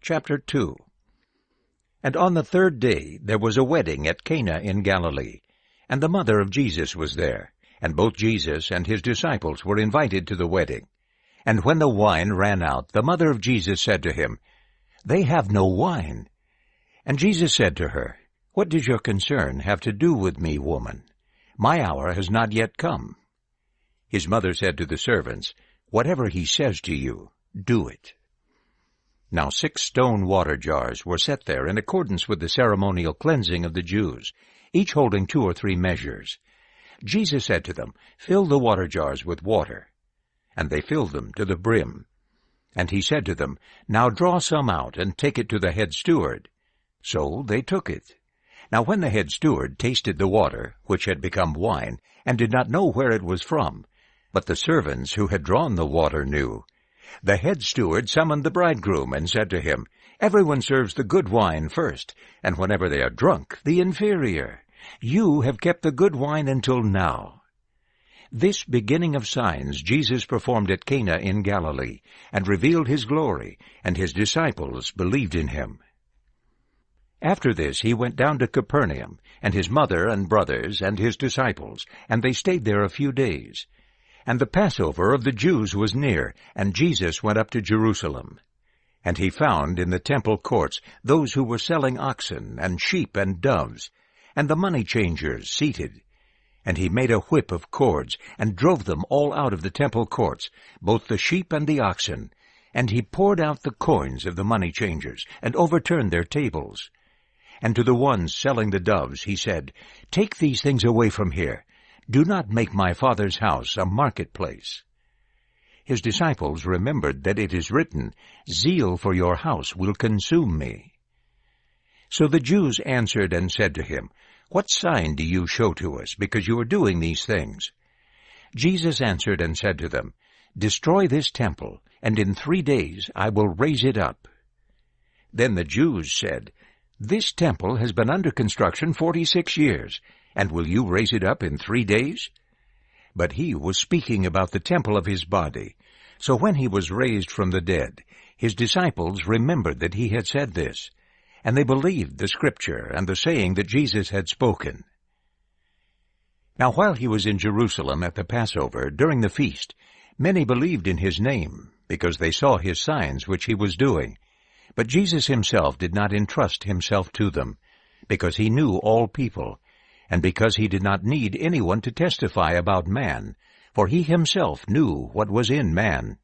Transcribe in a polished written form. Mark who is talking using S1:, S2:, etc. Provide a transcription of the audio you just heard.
S1: Chapter 2. And on the third day there was a wedding at Cana in Galilee, and the mother of Jesus was there, and both Jesus and his disciples were invited to the wedding. And when the wine ran out, the mother of Jesus said to him, "They have no wine." And Jesus said to her, "What does your concern have to do with me, woman? My hour has not yet come." His mother said to the servants, "Whatever he says to you, do it." Now 6 stone water jars were set there in accordance with the ceremonial cleansing of the Jews, each holding 2 or 3 measures. Jesus said to them, "Fill the water jars with water." And they filled them to the brim. And he said to them, "Now draw some out, and take it to the head steward." So they took it. Now when the head steward tasted the water, which had become wine, and did not know where it was from, but the servants who had drawn the water knew, the head steward summoned the bridegroom, and said to him, "Everyone serves the good wine first, and whenever they are drunk, the inferior. You have kept the good wine until now." This beginning of signs Jesus performed at Cana in Galilee, and revealed his glory, and his disciples believed in him. After this he went down to Capernaum, and his mother and brothers and his disciples, and they stayed there a few days. And the Passover of the Jews was near, and Jesus went up to Jerusalem. And he found in the temple courts those who were selling oxen and sheep and doves, and the money changers seated. And he made a whip of cords, and drove them all out of the temple courts, both the sheep and the oxen. And he poured out the coins of the money changers, and overturned their tables. And to the ones selling the doves he said, "Take these things away from here. Do not make my Father's house a marketplace." His disciples remembered that it is written, "Zeal for your house will consume me." So the Jews answered and said to him, "What sign do you show to us, because you are doing these things?" Jesus answered and said to them, "Destroy this temple, and in 3 days I will raise it up." Then the Jews said, "This temple has been under construction 46 years, and will you raise it up in 3 days? But he was speaking about the temple of his body. So when he was raised from the dead, his disciples remembered that he had said this, and they believed the Scripture and the saying that Jesus had spoken. Now while he was in Jerusalem at the Passover, during the feast, many believed in his name, because they saw his signs which he was doing. But Jesus himself did not entrust himself to them, because he knew all people, and because he did not need anyone to testify about man, for he himself knew what was in man.